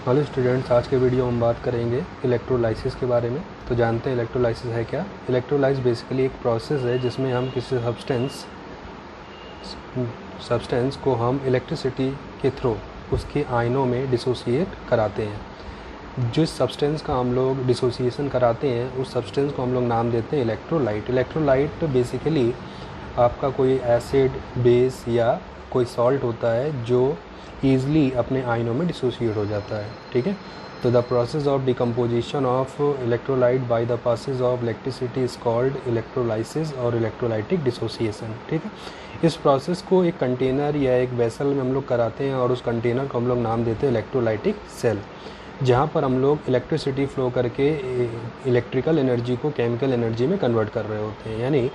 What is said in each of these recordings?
Hello students, आज के video में हम बात करेंगे इलेक्ट्रोलाइसिस के बारे में। तो जानते हैं इलेक्ट्रोलाइसिस है क्या। इलेक्ट्रोलाइसिस बेसिकली एक प्रोसेस है जिसमें हम किसी सब्सटेंस को हम इलेक्ट्रिसिटी के थ्रू उसके आयनों में डिसोसिएट कराते हैं। जिस सब्सटेंस का हम लोग डिसोसिएशन कराते हैं उस सब्सटेंस को हम लोग नाम देते हैं इलेक्ट्रोलाइट। इलेक्ट्रोलाइट बेसिकली आपका कोई एसिड, बेस या कोई सॉल्ट होता है जो ईज़िली अपने आयनों में डिसोसिएट हो जाता है। ठीक है, तो the process of decomposition of electrolyte by the passage of electricity is called electrolysis और इलेक्ट्रोलाइटिक डिसोसिएशन। ठीक है, इस प्रोसेस को एक कंटेनर या एक वेसल में हम लोग कराते हैं और उस कंटेनर को हम लोग नाम देते हैं इलेक्ट्रोलाइटिक सेल, जहाँ पर हम लोग इलेक्ट्रिसिटी फ्लो करके इलेक्ट्रिकल एनर्जी को केमिकल एनर्जी में कन्वर्ट कर रहे होते हैं। यानी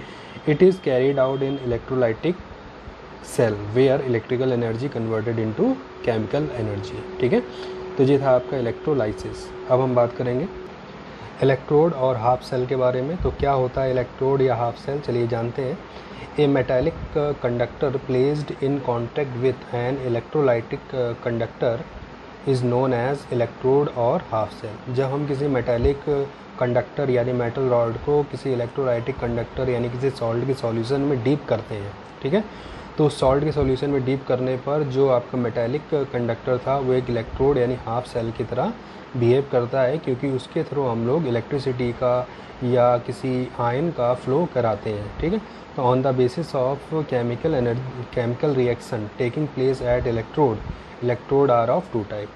it is carried out in electrolytic cell where electrical energy converted into chemical energy. ठीक है, तो ये था आपका इलेक्ट्रोलाइसिस। अब हम बात करेंगे इलेक्ट्रोड और हाफ सेल के बारे में। तो क्या होता है इलेक्ट्रोड या हाफ सेल, चलिए जानते हैं। A metallic conductor placed in contact with an electrolytic conductor is known as electrode और हाफ सेल। जब हम किसी मेटालिक कंडक्टर यानी मेटल रॉड को किसी इलेक्ट्रोलाइटिक कंडक्टर यानी किसी सॉल्ट के सॉल्यूशन में डीप करते हैं, ठीक है, तो सॉल्ट के सॉल्यूशन में डीप करने पर जो आपका मेटालिक कंडक्टर था वो एक इलेक्ट्रोड यानी हाफ सेल की तरह बिहेव करता है, क्योंकि उसके थ्रू हम लोग इलेक्ट्रिसिटी का या किसी आयन का फ्लो कराते हैं। ठीक है, तो on the basis of chemical reaction taking place at electrode are of two type.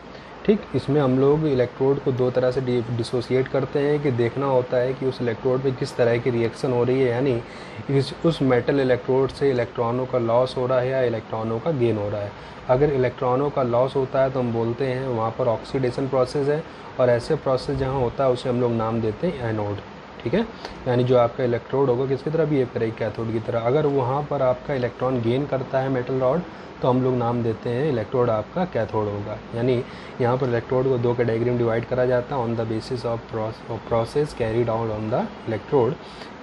ठीक, इसमें हम लोग इलेक्ट्रोड को दो तरह से डिसोसिएट करते हैं कि देखना होता है कि उस इलेक्ट्रोड पे किस तरह की रिएक्शन हो रही है, यानी उस मेटल इलेक्ट्रोड से इलेक्ट्रॉनों का लॉस हो रहा है या इलेक्ट्रॉनों का गेन हो रहा है। अगर इलेक्ट्रॉनों का लॉस होता है तो हम बोलते हैं वहाँ पर ऑक्सीडेशन प्रोसेस है, और ऐसे प्रोसेस जहाँ होता है उसे हम लोग नाम देते हैं एनोड। ठीक है, यानी जो आपका इलेक्ट्रोड होगा किसकी तरह बिहेव करेगी, कैथोड की तरह। अगर वहाँ पर आपका इलेक्ट्रॉन गेन करता है मेटल रॉड तो हम लोग नाम देते हैं इलेक्ट्रोड आपका कैथोड होगा। यानी यहाँ पर इलेक्ट्रोड को दो कैटेगरी में डिवाइड करा जाता है on the basis of process carried out on the electrode.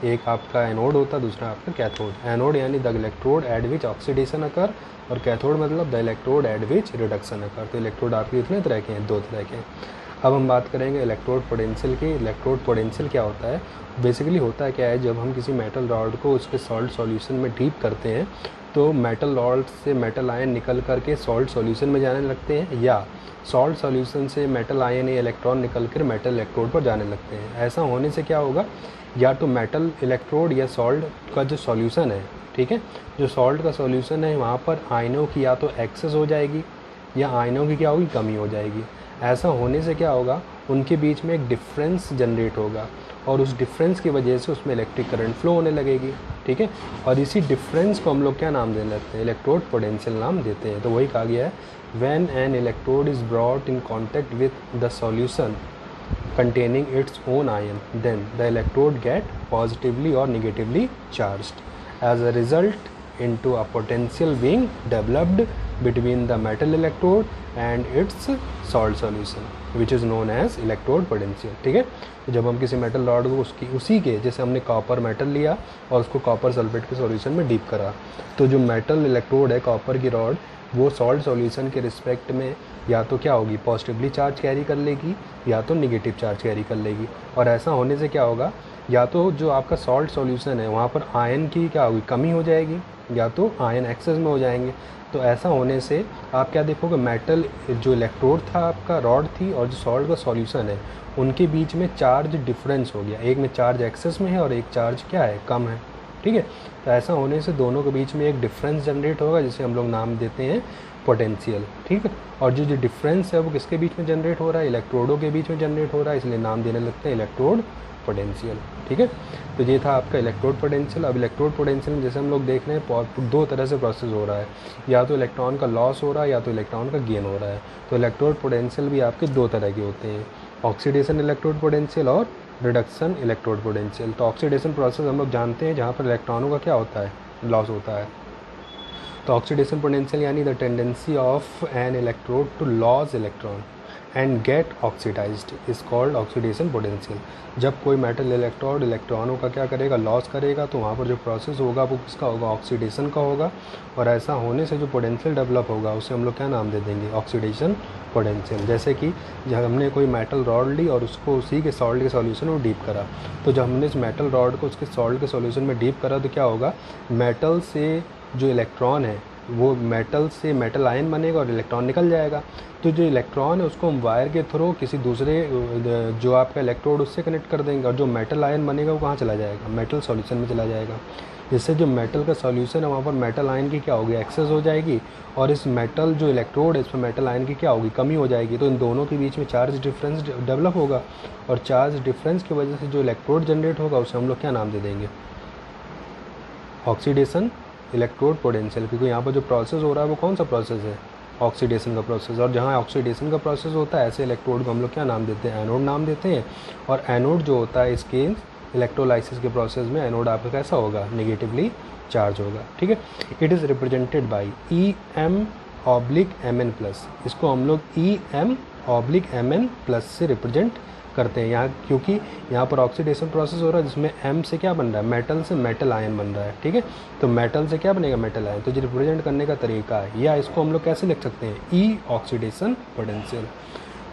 एक आपका एनोड होता है, दूसरा आपका कैथोड। एनोड यानी the electrode at which oxidation occur, और कैथोड मतलब the electrode at which reduction occur. तो इलेक्ट्रोड आपके कितने तरह के हैं, दो तरह के हैं। अब हम बात करेंगे इलेक्ट्रोड पोटेंशियल की। इलेक्ट्रोड पोटेंशियल क्या होता है, बेसिकली होता है क्या है, जब हम किसी मेटल रॉड को उसके सॉल्ट सॉल्यूशन में डीप करते हैं तो मेटल रॉड से मेटल आयन निकल करके सॉल्ट सॉल्यूशन में जाने लगते हैं, या सॉल्ट सॉल्यूशन से मेटल आयन या इलेक्ट्रॉन निकल कर मेटल इलेक्ट्रोड पर जाने लगते हैं। ऐसा होने से क्या होगा, या तो मेटल इलेक्ट्रोड या सॉल्ट का जो सॉल्यूशन है, ठीक है, जो सॉल्ट का सॉल्यूशन है वहाँ पर आयनों की या तो एक्सेस हो जाएगी या आयनों की क्या होगी, कमी हो जाएगी। ऐसा होने से क्या होगा, उनके बीच में एक डिफरेंस जनरेट होगा और उस डिफरेंस की वजह से उसमें इलेक्ट्रिक करंट फ्लो होने लगेगी। ठीक है, और इसी डिफरेंस को हम लोग क्या नाम देने लगते हैं, इलेक्ट्रोड पोटेंशियल नाम देते हैं। तो वही कहा गया है, when an electrode is brought in contact with the solution containing its own ion, then the electrode get positively or negatively charged. As a result, into a potential being developed between the metal electrode and its salt solution, which is known as electrode potential. ठीक है, तो जब हम किसी metal rod को उसी के जैसे हमने कॉपर मेटल लिया और उसको कॉपर सल्फेट के सॉल्यूशन में डीप करा, तो जो मेटल इलेक्ट्रोड है कॉपर की रॉड वो सॉल्ट सॉल्यूशन के रिस्पेक्ट में या तो क्या होगी, पॉजिटिवली चार्ज कैरी कर लेगी या तो निगेटिव चार्ज कैरी कर लेगी। और ऐसा होने से क्या होगा, या तो जो आपका सॉल्ट सॉल्यूशन है वहाँ पर आयन की क्या होगी, कमी हो जाएगी, या तो आयन एक्सेस में हो जाएंगे। तो ऐसा होने से आप क्या देखोगे, मेटल जो इलेक्ट्रोड था आपका, रॉड थी, और जो सॉल्ट का सॉल्यूशन है उनके बीच में चार्ज डिफरेंस हो गया। एक में चार्ज एक्सेस में है और एक चार्ज क्या है, कम है। ठीक है, तो ऐसा होने से दोनों के बीच में एक डिफरेंस जनरेट होगा जिसे हम लोग नाम देते हैं पोटेंशियल। ठीक है, और जो डिफरेंस है वो किसके बीच में जनरेट हो रहा है, इलेक्ट्रोडों के बीच में जनरेट हो रहा है, इसलिए नाम देने लगते हैं इलेक्ट्रोड पोटेंशियल। ठीक है, तो ये था आपका इलेक्ट्रोड पोटेंशियल। अब इलेक्ट्रोड पोटेंशियल में जैसे हम लोग देख रहे हैं दो तरह से प्रोसेस हो रहा है, या तो इलेक्ट्रॉन का लॉस हो रहा है या तो इलेक्ट्रॉन का गेन हो रहा है। तो इलेक्ट्रोड पोटेंशियल भी आपके दो तरह के होते हैं, ऑक्सीडेशन इलेक्ट्रोड पोटेंशियल और रिडक्शन इलेक्ट्रोड पोटेंशियल। तो ऑक्सीडेशन प्रोसेस हम लोग जानते हैं जहाँ पर इलेक्ट्रॉनों का क्या होता है, लॉस होता है। तो ऑक्सीडेशन पोटेंशियल यानी the tendency of an electrode to loss electron and get oxidised is called oxidation potential. जब कोई मेटल इलेक्ट्रोड इलेक्ट्रॉनों का क्या करेगा, लॉस करेगा, तो वहाँ पर जो प्रोसेस होगा वो किसका होगा, ऑक्सीडेशन का होगा। और ऐसा होने से जो पोटेंशियल डेवलप होगा उसे हम लोग क्या नाम दे देंगे, ऑक्सीडेशन पोटेंशियल। जैसे कि जब हमने कोई मेटल रॉड ली और उसको उसी के सॉल्ट के सॉल्यूशन में डीप करा, तो जब हमने इस मेटल रॉड को उसके सॉल्ट के सॉल्यूशन में डीप करा तो क्या होगा, मेटल से जो इलेक्ट्रॉन है वो मेटल से मेटल आयन बनेगा और इलेक्ट्रॉन निकल जाएगा। तो जो इलेक्ट्रॉन है उसको हम वायर के थ्रू किसी दूसरे जो आपका इलेक्ट्रोड उससे कनेक्ट कर देंगे, और जो मेटल आयन बनेगा वो कहाँ चला जाएगा, मेटल सॉल्यूशन में चला जाएगा। जिससे जो मेटल का सॉल्यूशन है वहाँ पर मेटल आयन की क्या होगी, एक्सेस हो जाएगी, और इस मेटल जो इलेक्ट्रोड है इसमें मेटल आयन की क्या होगी, कमी हो जाएगी। तो इन दोनों के बीच में चार्ज डिफरेंस डेवलप होगा, और चार्ज डिफरेंस की वजह से जो इलेक्ट्रोड जनरेट होगा उसे हम लोग क्या नाम दे देंगे, ऑक्सीडेशन इलेक्ट्रोड पोटेंशियल। क्योंकि यहाँ पर जो प्रोसेस हो रहा है वो कौन सा प्रोसेस है, ऑक्सीडेशन का प्रोसेस। और जहाँ ऑक्सीडेशन का प्रोसेस होता है ऐसे इलेक्ट्रोड को हम लोग क्या नाम देते हैं, एनोड नाम देते हैं। और एनोड जो होता है इसके इलेक्ट्रोलाइसिस के प्रोसेस में एनोड आपका कैसा होगा, नेगेटिवली चार्ज होगा। ठीक है, it is represented by EM/Mn+। इसको हम लोग EM/Mn+ से रिप्रेजेंट करते हैं यहाँ, क्योंकि यहाँ पर ऑक्सीडेशन प्रोसेस हो रहा है जिसमें M से क्या बन रहा है, मेटल से मेटल आयन बन रहा है। ठीक है, तो मेटल से क्या बनेगा, मेटल आयन। तो ये रिप्रेजेंट करने का तरीका है, या इसको हम लोग कैसे लिख सकते हैं, E ऑक्सीडेशन पोटेंशियल।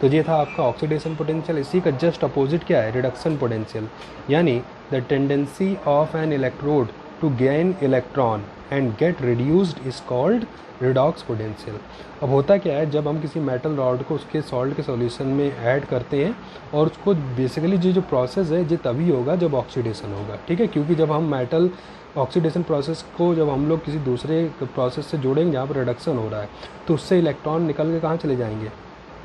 तो ये था आपका ऑक्सीडेशन पोटेंशियल। इसी का जस्ट अपोजिट क्या है, रिडक्शन पोटेंशियल, यानी the tendency of an electrode to gain electron and get reduced is called redox potential. अब होता क्या है, जब हम किसी मेटल रॉड को उसके सॉल्ट के सॉल्यूशन में ऐड करते हैं, और उसको बेसिकली जो प्रोसेस है ये तभी होगा जब ऑक्सीडेशन होगा। ठीक है, क्योंकि जब हम मेटल ऑक्सीडेशन प्रोसेस को जब हम लोग किसी दूसरे प्रोसेस से जोड़ेंगे जहाँ पर रिडक्शन हो रहा है, तो उससे इलेक्ट्रॉन निकल के कहाँ चले जाएंगे,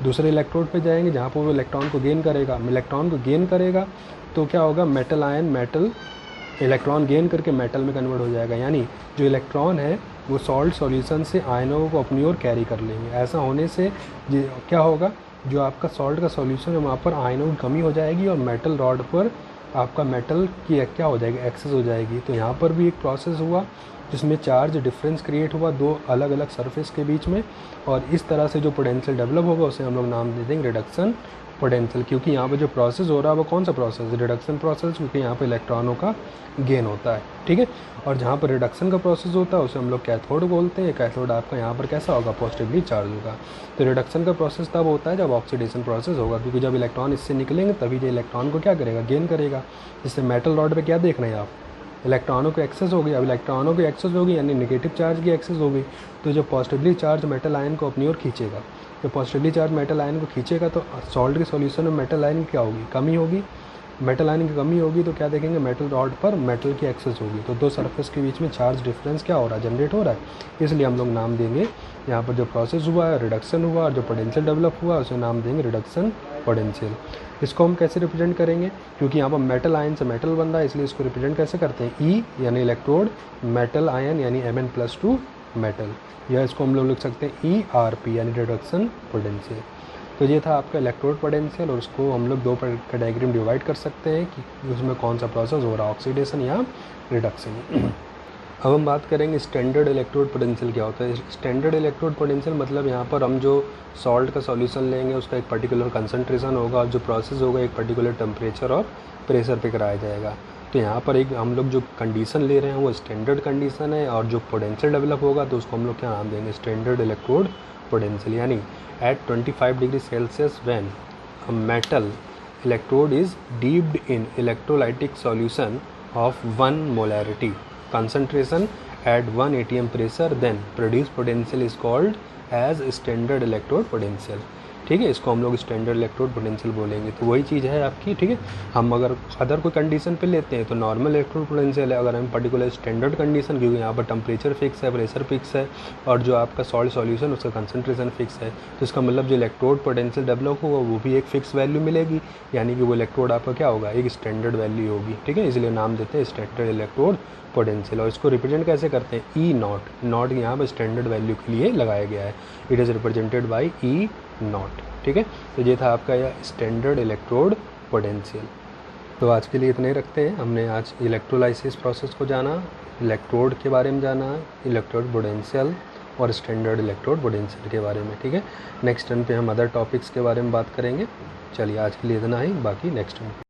दूसरे इलेक्ट्रोड पे जाएंगे जहाँ पर वो इलेक्ट्रॉन को गेन करेगा। इलेक्ट्रॉन को गेन करेगा तो क्या होगा, metal ion metal electron gain करके मेटल में कन्वर्ट हो जाएगा, यानी जो इलेक्ट्रॉन है वो सॉल्ट सॉल्यूशन से आयनों को अपनी ओर कैरी कर लेंगे। ऐसा होने से क्या होगा, जो आपका सॉल्ट का सॉल्यूशन है वहाँ पर आयनों की कमी हो जाएगी और मेटल रॉड पर आपका मेटल की क्या हो जाएगी, एक्सेस हो जाएगी। तो यहाँ पर भी एक प्रोसेस हुआ जिसमें चार्ज डिफरेंस क्रिएट हुआ दो अलग अलग सरफेस के बीच में, और इस तरह से जो पोटेंशियल डेवलप होगा उसे हम लोग नाम दे देंगे रिडक्शन पोटेंशियल। क्योंकि यहाँ पर जो प्रोसेस हो रहा है वो कौन सा प्रोसेस, रिडक्शन प्रोसेस, क्योंकि यहाँ पर इलेक्ट्रॉनों का गेन होता है। ठीक है, और जहाँ पर रिडक्शन का प्रोसेस होता है उसे हम लोग कैथोड बोलते हैं। कैथोड आपका यहाँ पर कैसा होगा, पॉजिटिवली चार्ज होगा। तो रिडक्शन का प्रोसेस तब होता है जब ऑक्सीडेशन प्रोसेस होगा, क्योंकि जब इलेक्ट्रॉन इससे निकलेंगे तभी ये इलेक्ट्रॉन को क्या करेगा, गेन करेगा। जिससे मेटल रॉड पे क्या देख रहे हैं आप, इलेक्ट्रॉनों की एक्सेस होगी। अब इलेक्ट्रॉनों की एक्सेस होगी यानी नेगेटिव चार्ज की एक्सेस होगी, तो जब पॉजिटिवली चार्ज मेटल आयन को अपनी ओर खींचेगा, जब पॉजिटिवली चार्ज मेटल आयन को खींचेगा तो सॉल्ट के सॉल्यूशन में मेटल आयन की क्या होगी, कमी होगी। मेटल आयन की कमी होगी तो क्या देखेंगे, मेटल रॉड पर मेटल की एक्सेस होगी। तो दो सरफेस के बीच में चार्ज डिफरेंस क्या हो रहा है, जनरेट हो रहा है। इसलिए हम लोग नाम देंगे यहाँ पर जो प्रोसेस हुआ है रिडक्शन हुआ, और जो पोटेंशियल डेवलप हुआ उसे नाम देंगे रिडक्शन पोटेंशियल। इसको हम कैसे रिप्रेजेंट करेंगे, क्योंकि यहाँ पर मेटल आयन से मेटल बन रहा है, इसलिए इसको रिप्रेजेंट कैसे करते हैं, ई यानी इलेक्ट्रोड, मेटल आयन यानी Mn+2 मेटल, या इसको हम लोग लिख सकते हैं ERP यानी रिडक्शन पोटेंशियल। तो ये था आपका इलेक्ट्रोड पोटेंशियल, और उसको हम लोग दो कैटेगरी में डिवाइड कर सकते हैं कि उसमें कौन सा प्रोसेस हो रहा है, ऑक्सीडेशन या रिडक्शन। अब हम बात करेंगे स्टैंडर्ड इलेक्ट्रोड पोटेंशियल क्या होता है। स्टैंडर्ड इलेक्ट्रोड पोटेंशियल मतलब यहाँ पर हम जो सॉल्ट का सॉल्यूशन लेंगे उसका एक पर्टिकुलर कंसंट्रेशन होगा, और जो प्रोसेस होगा एक पर्टिकुलर टेम्परेचर और प्रेशर पे कराया जाएगा। तो यहाँ पर एक हम लोग जो कंडीशन ले रहे हैं वो स्टैंडर्ड कंडीशन है, और जो पोटेंशियल डेवलप होगा तो उसको हम लोग क्या नाम देंगे, स्टैंडर्ड इलेक्ट्रोड पोटेंशियल। यानी at 25 degree Celsius when a metal electrode is dipped in electrolytic solution of 1 molarity concentration at 1 atm pressure, then produced potential is called as standard electrode potential। ठीक है, इसको हम लोग स्टैंडर्ड इलेक्ट्रोड पोटेंशियल बोलेंगे। तो वही चीज़ है आपकी। ठीक है, हम अगर अदर कोई कंडीशन पे लेते हैं तो नॉर्मल इलेक्ट्रोड पोटेंशियल है। अगर हम पर्टिकुलर स्टैंडर्ड कंडीशन, क्योंकि यहाँ पर टेम्परेचर फिक्स है, प्रेशर फिक्स है, और जो आपका सॉल्ट सॉल्यूशन उसका कंसंट्रेशन फिक्स है, तो इसका मतलब जो इलेक्ट्रोड पोटेंशियल डेवलप होगा वो भी एक फिक्स वैल्यू मिलेगी, यानी कि वो इलेक्ट्रोड आपका क्या होगा, एक स्टैंडर्ड वैल्यू होगी। ठीक है, इसलिए नाम देते हैं स्टैंडर्ड इलेक्ट्रोड पोटेंशियल। और इसको रिप्रेजेंट कैसे करते हैं, E0 यहाँ पर स्टैंडर्ड वैल्यू के लिए लगाया गया है। It is represented by E0। ठीक है, तो ये था आपका यह स्टैंडर्ड इलेक्ट्रोड पोटेंशियल। तो आज के लिए इतने ही रखते हैं। हमने आज इलेक्ट्रोलाइसिस प्रोसेस को जाना, इलेक्ट्रोड के बारे में जाना, इलेक्ट्रोड पोटेंशियल, और स्टैंडर्ड इलेक्ट्रोड पोटेंशियल के बारे में, ठीक है। नेक्स्ट टर्न पे हम अदर टॉपिक्स के बारे में बात करेंगे। चलिए आज के लिए इतना ही, बाकी नेक्स्ट टर्न